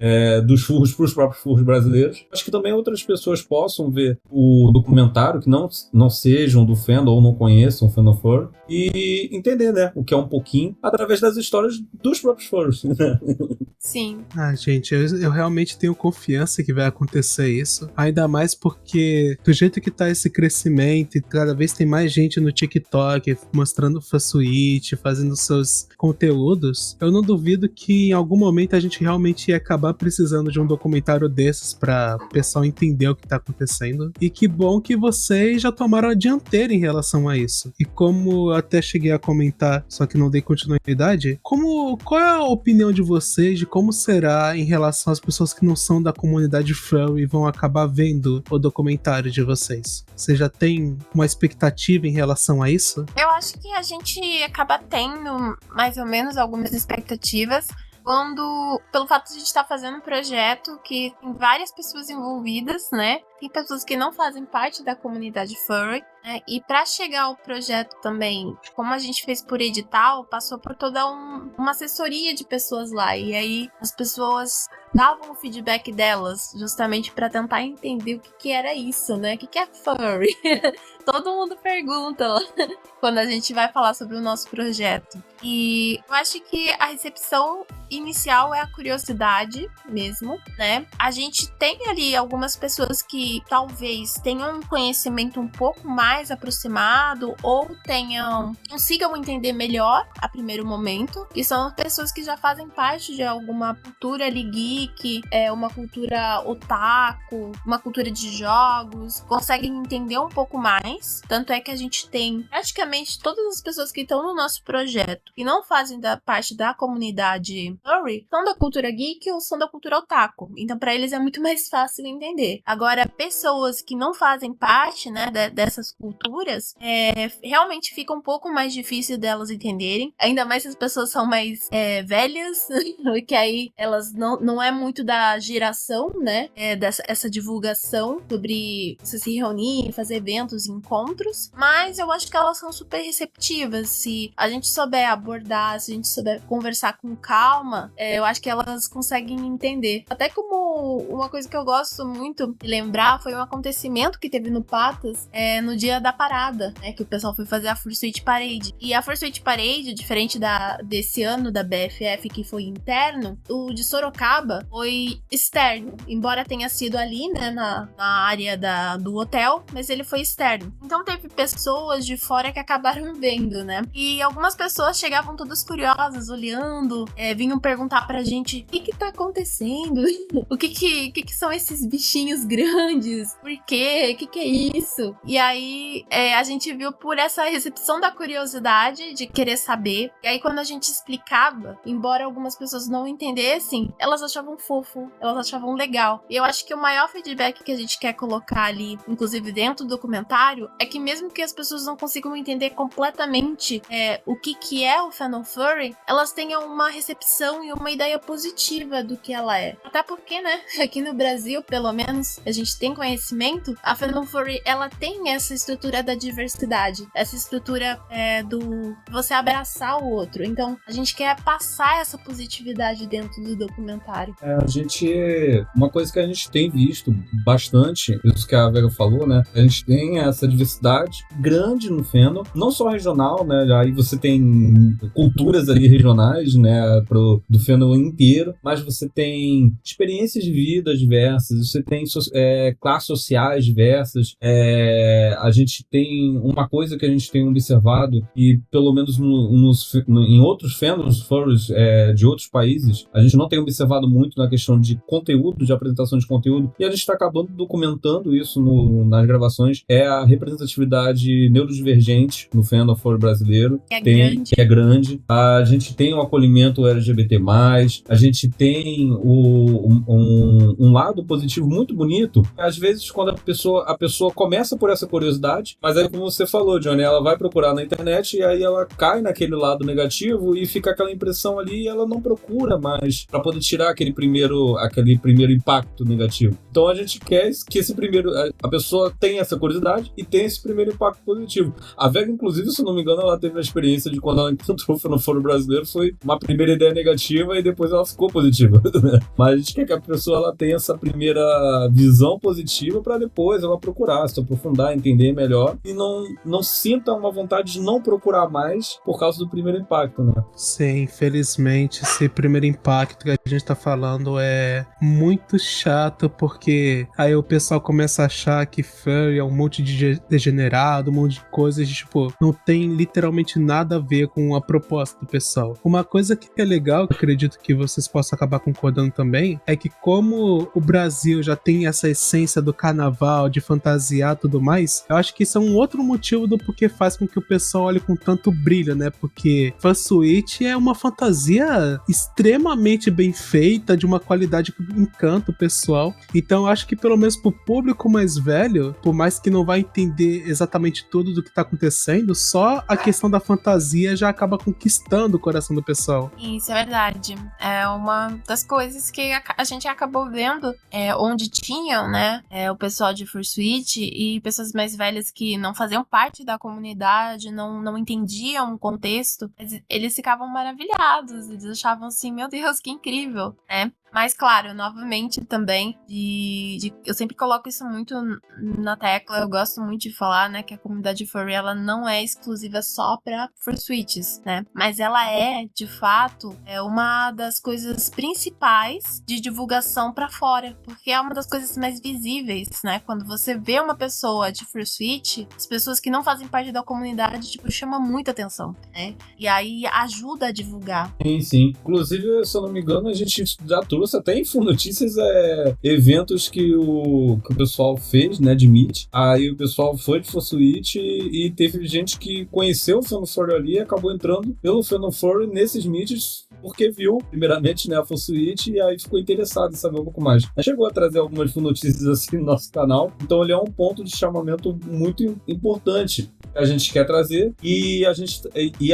Speaker 2: dos furros para os próprios furros brasileiros. Acho que também outras pessoas possam ver o documentário, que não sejam do fandom ou não conheçam o Fandom Furry, e entender, né, o que é um pouquinho, através das histórias dos próprios furros.
Speaker 3: Sim.
Speaker 1: Gente, eu realmente tenho confiança que vai acontecer isso, ainda mais porque do jeito que tá esse crescimento e cada vez tem mais gente no TikTok mostrando Fursuit, fazendo seus conteúdos, eu não duvido que em algum momento a gente realmente ia acabar precisando de um documentário desses pra o pessoal entender o que tá acontecendo. E que bom que vocês já tomaram a dianteira em relação a isso. E como eu até cheguei a comentar, só que não dei continuidade, qual é a opinião de vocês de como será em relação às pessoas que não são da comunidade furry e vão acabar vendo o documentário de vocês? Você já tem uma expectativa em relação a isso?
Speaker 3: Eu acho que a gente acaba tendo mais ou menos algumas expectativas pelo fato de a gente estar fazendo um projeto que tem várias pessoas envolvidas, né? Tem pessoas que não fazem parte da comunidade furry, né? E para chegar ao projeto também, como a gente fez por edital, passou por toda uma assessoria de pessoas lá. E aí as pessoas davam o feedback delas, justamente para tentar entender o que era isso, né? O que é furry? Todo mundo pergunta quando a gente vai falar sobre o nosso projeto. E eu acho que a recepção inicial é a curiosidade mesmo, né? A gente tem ali algumas pessoas que talvez tenham um conhecimento um pouco mais aproximado ou consigam entender melhor a primeiro momento, que são pessoas que já fazem parte de alguma cultura ali geek, uma cultura otaku, uma cultura de jogos, conseguem entender um pouco mais. Tanto é que a gente tem praticamente todas as pessoas que estão no nosso projeto e não fazem parte da comunidade furry, são da cultura geek ou são da cultura otaku. Então, para eles é muito mais fácil entender. Agora, pessoas que não fazem parte, né, dessas culturas, realmente fica um pouco mais difícil delas entenderem. Ainda mais se as pessoas são mais velhas, que aí elas não é muito da geração, né, essa divulgação sobre você se reunir, fazer eventos, encontros. Mas eu acho que elas são super receptivas. Se a gente souber abordar, se a gente souber conversar com calma, eu acho que elas conseguem entender. Até como uma coisa que eu gosto muito de lembrar foi um acontecimento que teve no Patas no dia da parada, né, que o pessoal foi fazer a Fursuit Parade. E a Fursuit Parade, diferente desse ano da BFF que foi interno, o de Sorocaba foi externo, embora tenha sido ali, né, na área do hotel, mas ele foi externo. Então teve pessoas de fora que acabaram vendo, né? E algumas pessoas chegavam todas curiosas, olhando, vinham perguntar pra gente o que tá acontecendo? O que são esses bichinhos grandes? Por quê? O que é isso? E aí a gente viu por essa recepção da curiosidade de querer saber. E aí quando a gente explicava, embora algumas pessoas não entendessem, elas achavam fofo, elas achavam legal. E eu acho que o maior feedback que a gente quer colocar ali, inclusive dentro do documentário, é que mesmo que as pessoas não consigam entender completamente o que é o Fandom Furry, elas tenham uma recepção e uma ideia positiva do que ela é. Até porque, né, aqui no Brasil, pelo menos, a gente tem conhecimento, a Fandom Furry, ela tem essa estrutura da diversidade, essa estrutura do você abraçar o outro. Então, a gente quer passar essa positividade dentro do documentário.
Speaker 2: Uma coisa que a gente tem visto bastante, isso que a Vega falou, né, a gente tem essa diversidade grande no fandom, não só regional, né, aí você tem culturas ali regionais, né, do fandom inteiro, mas você tem experiências de vida diversas, você tem classes sociais diversas, a gente tem uma coisa que a gente tem observado, e pelo menos em outros fandoms furries de outros países, a gente não tem observado muito na questão de conteúdo, de apresentação de conteúdo, e a gente está acabando documentando isso nas gravações, é a representatividade neurodivergente no fandom furry brasileiro, que é grande. A gente tem o acolhimento LGBT+, a gente tem um lado positivo muito bonito. Às vezes, quando a pessoa começa por essa curiosidade, mas aí, como você falou, Johnny, ela vai procurar na internet e aí ela cai naquele lado negativo e fica aquela impressão ali e ela não procura mais para poder tirar aquele primeiro impacto negativo. Então a gente quer que a pessoa tenha essa curiosidade e tenha esse primeiro impacto positivo. A Vega, inclusive, se eu não me engano, ela teve a experiência de quando ela encontrou no fórum brasileiro, foi uma primeira ideia negativa e depois ela ficou positiva. Mas a gente quer que a pessoa ela tenha essa primeira visão positiva para depois ela procurar, se aprofundar, entender melhor e não sinta uma vontade de não procurar mais por causa do primeiro impacto, né?
Speaker 1: Sim, infelizmente esse primeiro impacto que a gente tá falando é muito chato, porque aí o pessoal começa a achar que furry é um monte de degenerado, um monte de coisas, tipo, não tem literalmente nada a ver com a proposta do pessoal. Uma coisa que é legal, que eu acredito que vocês possam acabar concordando também, é que como o Brasil já tem essa essência do carnaval, de fantasiar e tudo mais, eu acho que isso é um outro motivo do porquê faz com que o pessoal olhe com tanto brilho, né? Porque Fursuit é uma fantasia extremamente bem feita, de uma qualidade que encanta o pessoal. Então eu acho que pelo menos pro público mais velho, por mais que não vai entender exatamente tudo do que tá acontecendo, só a questão da fantasia já acaba conquistando o coração do pessoal.
Speaker 3: Isso é verdade. É uma das coisas que a gente acabou vendo onde tinham, né, o pessoal de Fursuit e pessoas mais velhas velhos que não faziam parte da comunidade, não entendiam o contexto, eles ficavam maravilhados, eles achavam assim, meu Deus, que incrível, né? Mas, claro, novamente também, eu sempre coloco isso muito na tecla, eu gosto muito de falar, né, que a comunidade furry, ela não é exclusiva só pra fursuites, né, mas ela é, de fato, uma das coisas principais de divulgação pra fora, porque é uma das coisas mais visíveis, né, quando você vê uma pessoa de fursuit, as pessoas que não fazem parte da comunidade, tipo, chama muita atenção, né, e aí ajuda a divulgar.
Speaker 2: Sim. Inclusive, se eu não me engano, a gente já trouxe até InfoNotícias eventos que o pessoal fez, né, de Meet. Aí o pessoal foi de Fursuit e teve gente que conheceu o Fan Furry ali e acabou entrando pelo Fan Furry nesses Meets porque viu, primeiramente, né, a Fursuit e aí ficou interessado em saber um pouco mais. A gente chegou a trazer algumas notícias assim no nosso canal, então ele é um ponto de chamamento muito importante que a gente quer trazer e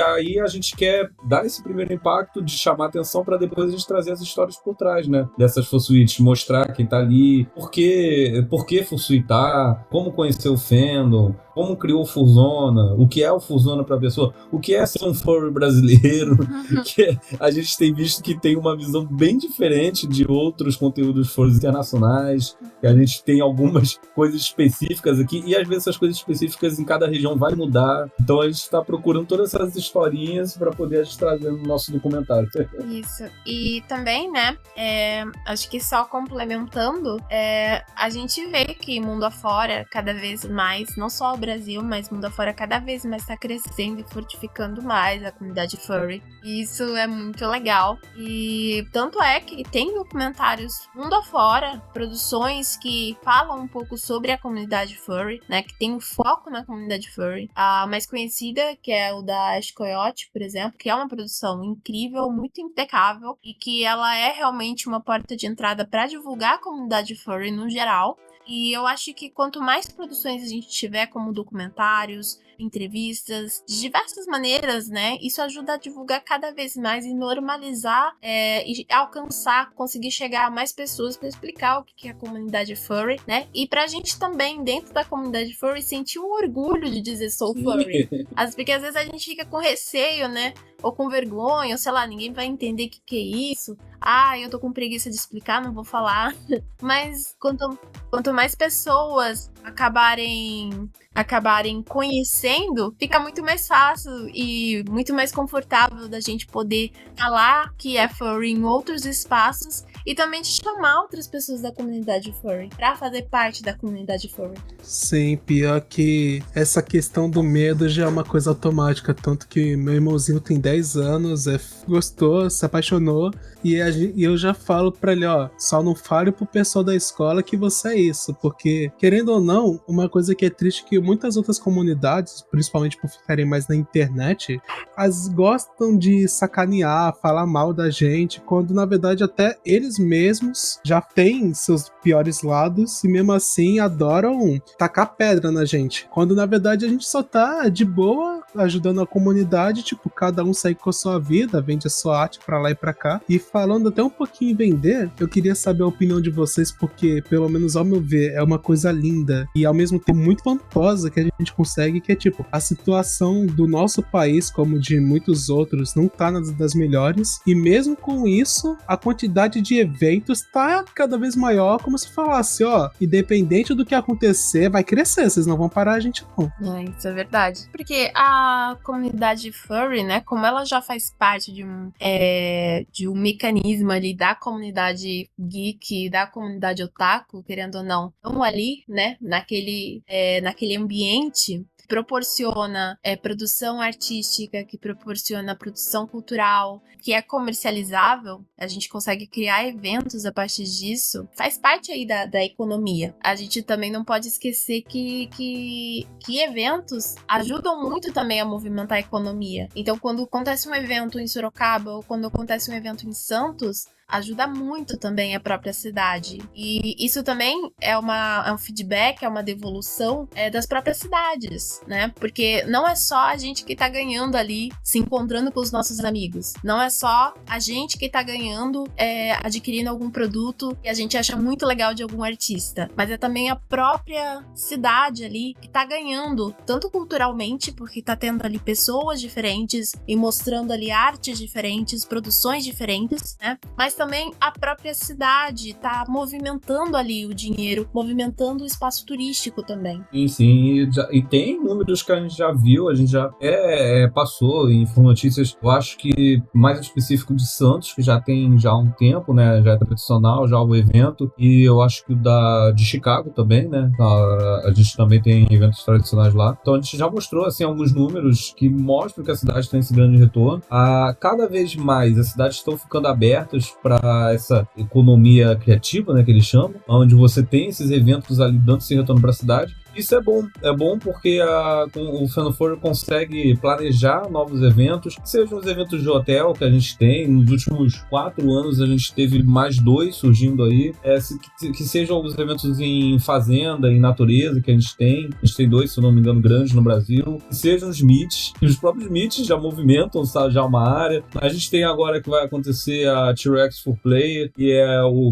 Speaker 2: aí a gente quer dar esse primeiro impacto de chamar atenção para depois a gente trazer as histórias por trás, né, dessas fursuites, mostrar quem tá ali, por que fursuitar, como conhecer o fandom, como criou o Furzona, o que é o Furzona pra pessoa, o que é ser um furry brasileiro, que a gente tem visto que tem uma visão bem diferente de outros conteúdos furries internacionais, que a gente tem algumas coisas específicas aqui, e às vezes essas coisas específicas em cada região vai mudar, então a gente está procurando todas essas historinhas para poder a gente trazer no nosso documentário.
Speaker 3: Isso, e também, né, acho que só complementando, a gente vê que mundo afora, cada vez mais, não só o Brasil, mas mundo afora cada vez mais está crescendo e fortificando mais a comunidade furry. E isso é muito legal. E tanto é que tem documentários mundo afora, produções que falam um pouco sobre a comunidade furry, né? Que tem um foco na comunidade furry. A mais conhecida, que é o da Ash Coyote, por exemplo, que é uma produção incrível, muito impecável, e que ela é realmente uma porta de entrada para divulgar a comunidade furry no geral. E eu acho que quanto mais produções a gente tiver, como documentários, entrevistas, de diversas maneiras, né? Isso ajuda a divulgar cada vez mais e normalizar e alcançar, conseguir chegar a mais pessoas para explicar o que é a comunidade furry, né? E pra gente também, dentro da comunidade furry, sentir um orgulho de dizer sou furry. Porque às vezes a gente fica com receio, né? Ou com vergonha, ou sei lá, ninguém vai entender o que é isso. Eu tô com preguiça de explicar, não vou falar. Mas quanto mais pessoas acabarem conhecendo, fica muito mais fácil e muito mais confortável da gente poder falar que é furry em outros espaços e também de chamar outras pessoas da comunidade furry pra fazer parte da comunidade furry.
Speaker 1: Sim, pior que essa questão do medo já é uma coisa automática, tanto que meu irmãozinho tem 10 anos, gostou, se apaixonou, e eu já falo pra ele, ó, só não fale pro pessoal da escola que você é isso, porque, querendo ou não, uma coisa que é triste é que muitas outras comunidades, principalmente por ficarem mais na internet, as gostam de sacanear, falar mal da gente, quando na verdade até eles mesmos já têm seus piores lados e mesmo assim adoram tacar pedra na gente, quando na verdade a gente só tá de boa ajudando a comunidade, tipo, cada um segue com a sua vida, vende a sua arte pra lá e pra cá. E falando até um pouquinho em vender, eu queria saber a opinião de vocês, porque, pelo menos ao meu ver, é uma coisa linda e ao mesmo tempo muito vantajosa que a gente consegue, que é tipo, a situação do nosso país, como de muitos outros, não tá das melhores, e mesmo com isso, a quantidade de eventos tá cada vez maior, como se falasse, ó, independente do que acontecer, vai crescer, vocês não vão parar a gente não.
Speaker 3: Isso é verdade. Porque a comunidade furry, né, como ela já faz parte de um mecanismo ali da comunidade geek, da comunidade otaku, querendo ou não, estão ali, né, naquele ambiente, proporciona produção artística, que proporciona produção cultural, que é comercializável, a gente consegue criar eventos a partir disso, faz parte aí da economia. A gente também não pode esquecer que eventos ajudam muito também a movimentar a economia. Então, quando acontece um evento em Sorocaba ou quando acontece um evento em Santos, ajuda muito também a própria cidade. E isso também é um feedback, é uma devolução das próprias cidades, né? Porque não é só a gente que tá ganhando ali, se encontrando com os nossos amigos. Não é só a gente que tá ganhando, adquirindo algum produto que a gente acha muito legal de algum artista. Mas é também a própria cidade ali que tá ganhando, tanto culturalmente, porque tá tendo ali pessoas diferentes e mostrando ali artes diferentes, produções diferentes, né? Mas também a própria cidade tá movimentando ali o dinheiro, movimentando o espaço turístico também.
Speaker 2: Sim. E tem números que a gente já viu, a gente já passou em notícias, eu acho que mais específico de Santos, que já tem já um tempo, né? Já é tradicional, já o evento, e eu acho que o de Chicago também, né? A gente também tem eventos tradicionais lá. Então a gente já mostrou, assim, alguns números que mostram que a cidade tem esse grande retorno. Cada vez mais as cidades estão ficando abertas para essa economia criativa, né, que eles chamam, onde você tem esses eventos ali dando esse retorno para a cidade. Isso é bom porque o Fanofor consegue planejar novos eventos, sejam os eventos de hotel que a gente tem. Nos últimos 4 anos a gente teve mais 2 surgindo aí, que sejam os eventos em fazenda, em natureza que a gente tem 2, se eu não me engano, grandes no Brasil, que sejam os meets, e os próprios meets já movimentam já uma área. A gente tem agora que vai acontecer a T-Rex for Player, que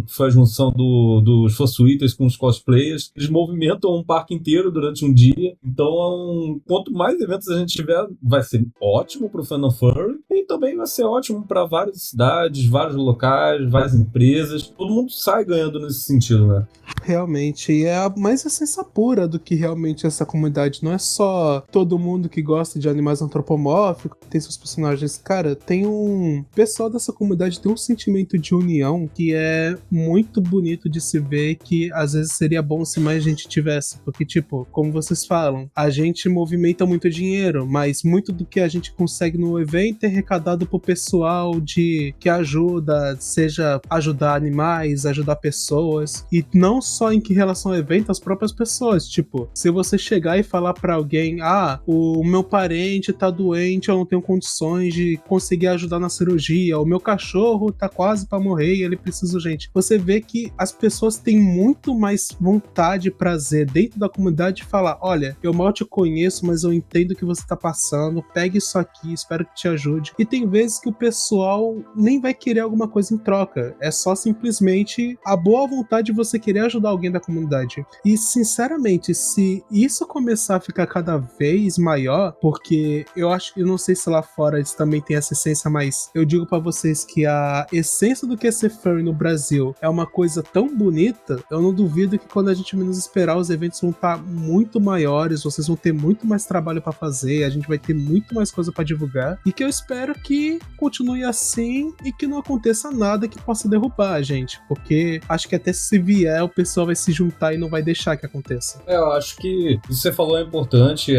Speaker 2: foi a junção dos Fursuiters com os cosplayers. Eles movimentam um parque inteiro durante um dia. Então, quanto mais eventos a gente tiver, vai ser ótimo pro Fan of Furry e também vai ser ótimo para várias cidades, vários locais, várias empresas. Todo mundo sai ganhando nesse sentido, né?
Speaker 1: Realmente, é mais a essência pura do que realmente essa comunidade. Não é só todo mundo que gosta de animais antropomórficos, tem seus personagens. Cara, tem o pessoal dessa comunidade tem um sentimento de união que é muito bonito de se ver, que às vezes seria bom se mais gente tivesse, porque, tipo, como vocês falam, a gente movimenta muito dinheiro, mas muito do que a gente consegue no evento é arrecadado pro pessoal que ajuda, seja ajudar animais, ajudar pessoas, e não só em que relação ao evento, as próprias pessoas. Tipo, se você chegar e falar pra alguém, o meu parente tá doente, eu não tenho condições de conseguir ajudar na cirurgia, o meu cachorro tá quase pra morrer e ele precisa urgente. Você vê que as pessoas têm muito mais vontade e prazer dentro da comunidade de falar, olha, eu mal te conheço, mas eu entendo o que você tá passando, pegue isso aqui, espero que te ajude. E tem vezes que o pessoal nem vai querer alguma coisa em troca, é só simplesmente a boa vontade de você querer ajudar alguém da comunidade. E sinceramente, se isso começar a ficar cada vez maior, porque eu não sei se lá fora eles também tem essa essência, mas eu digo pra vocês que a essência do que é ser furry no Brasil é uma coisa tão bonita, eu não duvido que quando a gente menos esperar, os eventos vão estar muito maiores, vocês vão ter muito mais trabalho pra fazer, a gente vai ter muito mais coisa pra divulgar, e que eu espero que continue assim e que não aconteça nada que possa derrubar a gente, porque acho que até se vier, o pessoal vai se juntar e não vai deixar que aconteça.
Speaker 2: Eu acho que isso que você falou é importante,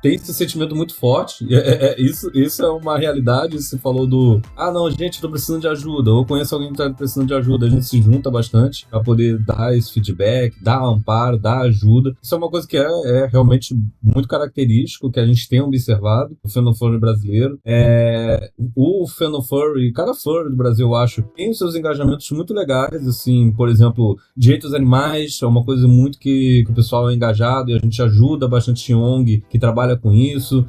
Speaker 2: tem esse sentimento muito forte, isso é uma realidade. Você falou não, gente, tô precisando de ajuda, ou conheço alguém que tá precisando de ajuda, a gente se junta bastante pra poder dar esse feedback, dar amparo, dar ajuda. Isso é uma coisa que é realmente muito característico, que a gente tem observado no Furry brasileiro. O Furry, cada furry do Brasil, eu acho, tem os seus engajamentos muito legais, assim, por exemplo, direitos dos animais é uma coisa muito que o pessoal é engajado, e a gente ajuda bastante ONG que trabalha com isso.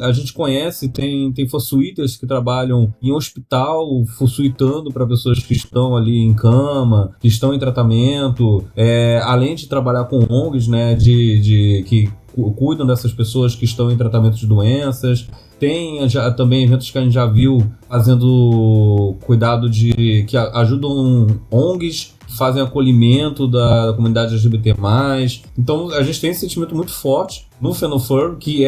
Speaker 2: A gente conhece, tem fursuiters que trabalham em hospital, fursuitando para pessoas que estão ali em cama, que estão em tratamento, além de trabalhar com ONGs, né, que cuidam dessas pessoas que estão em tratamento de doenças. Tem também eventos que a gente já viu fazendo cuidado que ajudam ONGs, que fazem acolhimento da comunidade LGBT+. Então a gente tem esse sentimento muito forte no Furry, que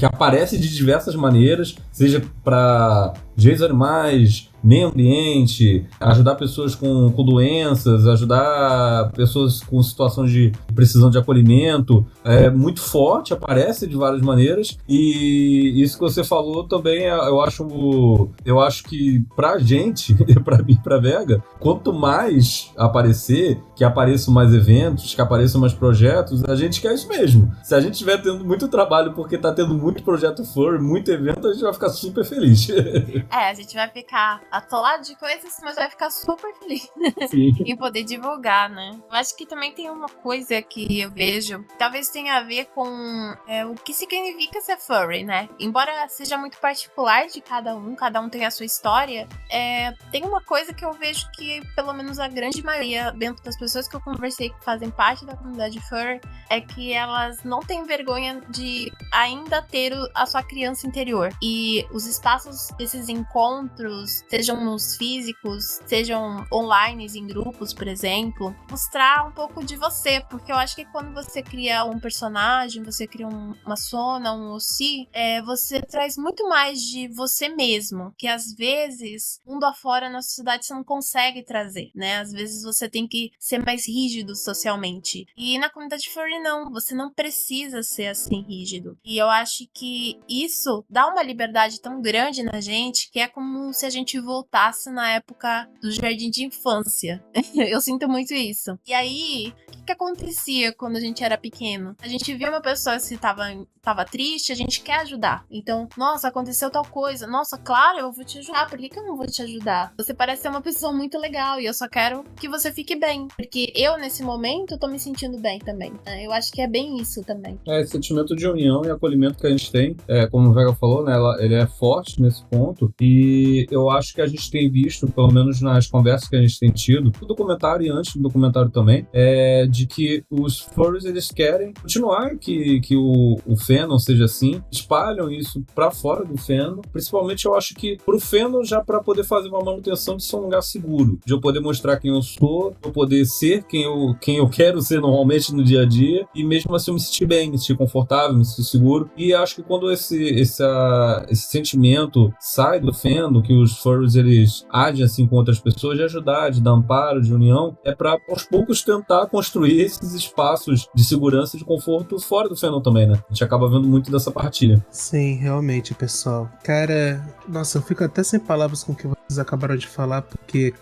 Speaker 2: aparece de diversas maneiras, seja para direitos animais, meio ambiente, ajudar pessoas com doenças, ajudar pessoas com situações de precisão de acolhimento. É muito forte, aparece de várias maneiras, e isso que você falou também, eu acho que pra gente, pra mim, pra Vega, quanto mais aparecer, que apareçam mais eventos, que apareçam mais projetos, a gente quer isso mesmo. Se a gente tiver tendo muito trabalho porque tá tendo muito projeto furry, muito evento, a gente vai ficar super feliz.
Speaker 3: A gente vai ficar atolado de coisas, mas vai ficar super feliz
Speaker 2: Sim.
Speaker 3: em poder divulgar, né? Eu acho que também tem uma coisa que eu vejo, talvez tenha a ver com o que significa ser furry, né? Embora seja muito particular de cada um tem a sua história, tem uma coisa que eu vejo que, pelo menos a grande maioria, dentro das pessoas que eu conversei que fazem parte da comunidade furry, é que elas não têm vergonha de ainda ter a sua criança interior. E os espaços desses encontros, sejam nos físicos, sejam online, em grupos, por exemplo, mostrar um pouco de você, porque eu acho que quando você cria um personagem, você cria uma Sona, um OC, você traz muito mais de você mesmo, que às vezes, mundo afora na sociedade você não consegue trazer, né? Às vezes você tem que ser mais rígido socialmente. E na comunidade furry não, você não precisa ser assim rígido. E eu acho que isso dá uma liberdade tão grande na gente, que é como se a gente voltasse na época do jardim de infância. Eu sinto muito isso. E aí, o que acontecia quando a gente era pequeno? A gente via uma pessoa que tava triste, a gente quer ajudar. Então, nossa, aconteceu tal coisa. Nossa, claro, eu vou te ajudar. Por que eu não vou te ajudar? Você parece ser uma pessoa muito legal e eu só quero que você fique bem. Porque eu, nesse momento, tô me sentindo bem também. Eu acho que é bem isso também.
Speaker 2: Esse sentimento de união e acolhimento que a gente tem, como o Vega falou, né, ele é forte nesse ponto, e eu acho que a gente tem visto, pelo menos nas conversas que a gente tem tido, no documentário e antes do documentário também, de que os furries, eles querem continuar que o fandom seja assim, espalham isso pra fora do fandom, principalmente eu acho que pro fandom já pra poder fazer uma manutenção de ser um lugar seguro, de eu poder mostrar quem eu sou, eu poder ser quem eu quero ser normalmente no dia a dia, e mesmo assim eu me sentir bem, me sentir confortável, me sentir seguro. E acho que quando esse sentimento sai do fandom, que os furries eles agem assim com outras pessoas, de ajudar, de dar amparo, de união, é pra aos poucos tentar construir esses espaços de segurança e de conforto fora do fandom também, né? A gente acaba vendo muito dessa partilha.
Speaker 1: Sim, realmente, pessoal. Cara, nossa, eu fico até sem palavras com o que vocês acabaram de falar, porque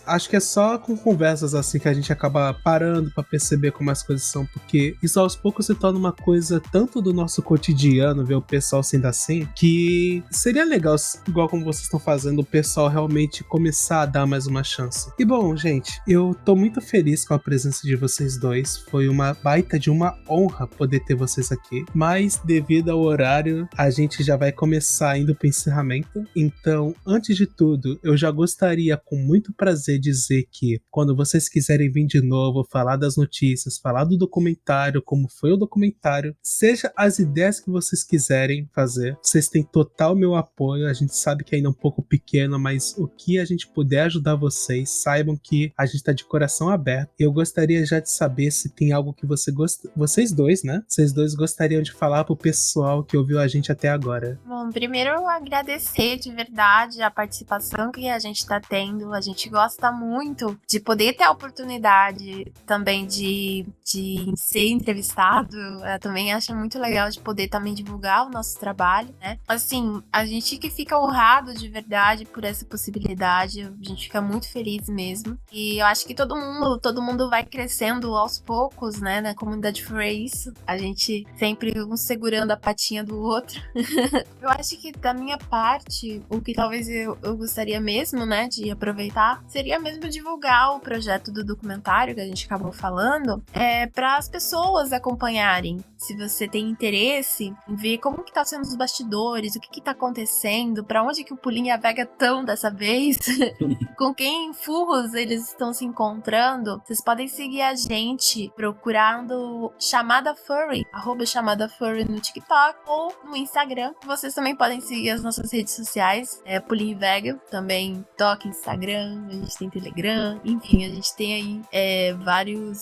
Speaker 1: acho que é só com conversas assim que a gente acaba parando pra perceber como as coisas são, porque isso aos poucos se torna uma coisa tanto do nosso cotidiano, ver o pessoal sendo assim, que seria legal, igual como vocês estão fazendo, o pessoal realmente começar a dar mais uma chance. E bom, gente, eu tô muito feliz com a presença de vocês dois, foi uma baita de uma honra poder ter vocês aqui, mas devido ao horário, a gente já vai começar indo pro encerramento. Então, antes de tudo, eu já gostaria com muito prazer dizer que quando vocês quiserem vir de novo, falar das notícias, falar do documentário, como foi o documentário, seja as ideias que vocês quiserem fazer, vocês têm total meu apoio. A gente sabe que ainda é um pouco pequeno, mas o que a gente puder ajudar vocês, saibam que a gente tá de coração aberto. Eu gostaria já de saber se tem algo que vocês dois, né? Vocês dois gostariam de falar pro pessoal que ouviu a gente até agora.
Speaker 3: Bom, primeiro eu agradecer de verdade a participação que a gente tá tendo. A gente gosta muito de poder ter a oportunidade também de ser entrevistado. Eu também acho muito legal de poder também divulgar o nosso trabalho, né? Assim, a gente que fica honrado de verdade por essa possibilidade. A gente fica muito feliz mesmo. E eu acho que todo mundo vai crescendo aos poucos, né? Na comunidade furry, isso. A gente sempre um segurando a patinha do outro. Eu acho que da minha parte, o que talvez eu gostaria mesmo, né, de aproveitar, seria mesmo divulgar o projeto do documentário que a gente acabou falando, para as pessoas acompanharem. Se você tem interesse em ver como que tá sendo os bastidores, o que tá acontecendo, para onde que o Pulinho e a Vega estão dessa vez, com quem furros eles estão se encontrando, vocês podem seguir a gente procurando Chamada Furry, @ChamadaFurry no TikTok ou no Instagram. Vocês também podem seguir as nossas redes sociais, Pulinho e Vega, também TikTok, Instagram, a gente tem Telegram, enfim, a gente tem aí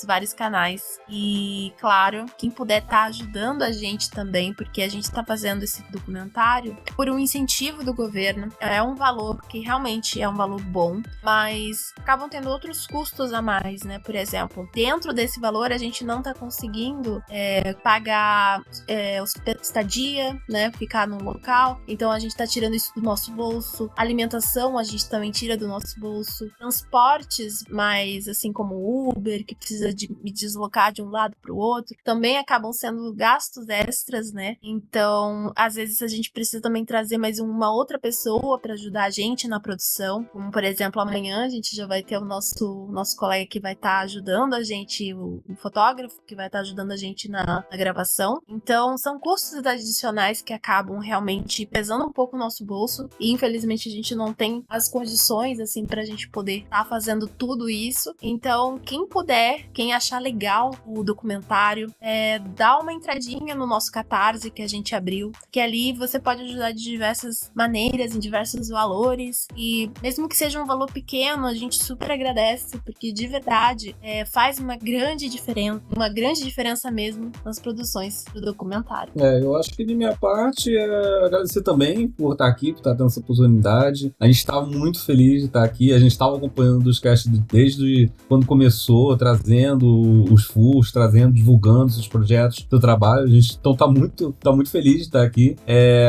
Speaker 3: vários canais. E claro, quem puder estar ajudando a gente também, porque a gente está fazendo esse documentário por um incentivo do governo. É um valor que realmente é um valor bom, mas acabam tendo outros custos a mais, né? Por exemplo, dentro dentro desse valor a gente não tá conseguindo pagar estadia, né, ficar no local, então a gente tá tirando isso do nosso bolso. Alimentação a gente também tira do nosso bolso. Transportes, mas assim como Uber, que precisa de me deslocar de um lado pro outro, também acabam sendo gastos extras, né? Então, às vezes a gente precisa também trazer mais uma outra pessoa para ajudar a gente na produção, como por exemplo, amanhã a gente já vai ter o nosso colega que vai estar ajudando a gente, o fotógrafo que vai estar ajudando a gente na gravação. Então, são custos adicionais que acabam realmente pesando um pouco o nosso bolso e infelizmente a gente não tem as condições assim pra gente poder estar fazendo tudo isso. Então, quem puder, quem achar legal o documentário, dá uma entradinha no nosso Catarse que a gente abriu, que ali você pode ajudar de diversas maneiras, em diversos valores, e mesmo que seja um valor pequeno, a gente super agradece, porque de verdade faz uma grande diferença mesmo nas produções do documentário.
Speaker 2: Eu acho que de minha parte agradecer também por estar aqui, por estar tendo essa oportunidade. A gente estava muito feliz de estar aqui, a gente estava acompanhando os casts desde quando começou, trazendo os FURs, divulgando os projetos do trabalho. A gente então tá muito feliz de estar aqui.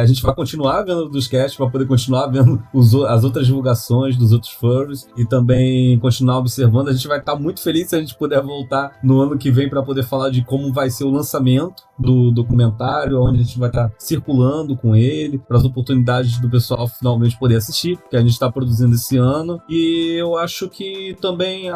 Speaker 2: A gente vai continuar vendo dos casts, vai poder continuar vendo as outras divulgações dos outros furries e também continuar observando. A gente vai estar muito feliz se a gente puder voltar no ano que vem para poder falar de como vai ser o lançamento do documentário, onde a gente vai estar circulando com ele, para as oportunidades do pessoal finalmente poder assistir, que a gente está produzindo esse ano. E eu acho que também,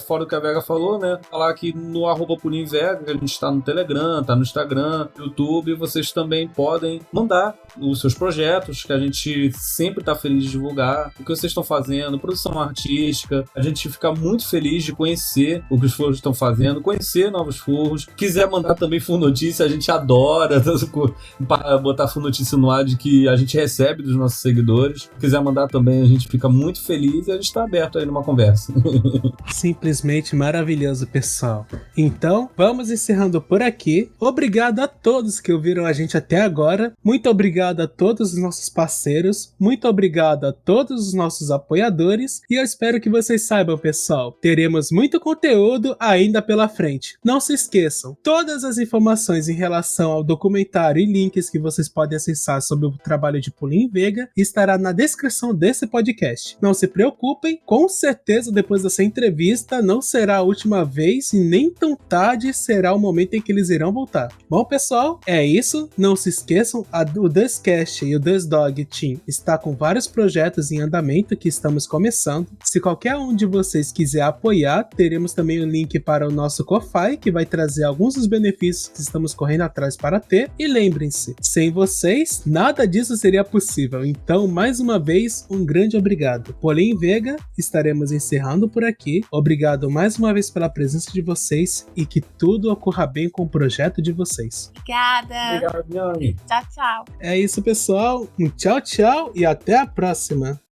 Speaker 2: fora o que a Vega falou, né, falar que no @PulimVega, que a gente está no Telegram, está no Instagram, YouTube, vocês também podem mandar os seus projetos, que a gente sempre está feliz de divulgar o que vocês estão fazendo, produção artística. A gente fica muito feliz de conhecer o que os furros estão fazendo, conhecer novos furros. Quiser mandar também full notícia, a gente adora botar full notícia no ar de que a gente recebe dos nossos seguidores. Quiser mandar também, a gente fica muito feliz e a gente está aberto aí numa conversa.
Speaker 1: Simplesmente maravilhoso, pessoal. Então, vamos encerrando por aqui. Obrigado a todos que ouviram a gente até agora. Muito obrigado a todos os nossos parceiros. Muito obrigado a todos os nossos apoiadores. E eu espero que vocês saibam, pessoal, teremos muito conteúdo ainda pela frente. Não se esqueçam, todas as informações em relação ao documentário e links que vocês podem acessar sobre o trabalho de Pulim Vega estará na descrição desse podcast. Não se preocupem, com certeza depois dessa entrevista não será a última vez e nem tão tarde será o momento em que eles irão voltar. Bom, pessoal, é isso. Não se esqueçam, o Duscast e o Dusdog Team está com vários projetos em andamento que estamos começando. Se qualquer um de vocês quiser apoiar, teremos também o link para o nosso Ko-Fi, que vai trazer alguns dos benefícios que estamos correndo atrás para ter. E lembrem-se, sem vocês, nada disso seria possível. Então, mais uma vez, um grande obrigado. Pulim Vega, estaremos encerrando por aqui. Obrigado mais uma vez pela presença de vocês e que tudo ocorra bem com o projeto de vocês.
Speaker 3: Obrigada.
Speaker 2: Obrigado, Nhani.
Speaker 3: Tchau, tchau.
Speaker 1: É isso, pessoal. Um tchau, tchau e até a próxima.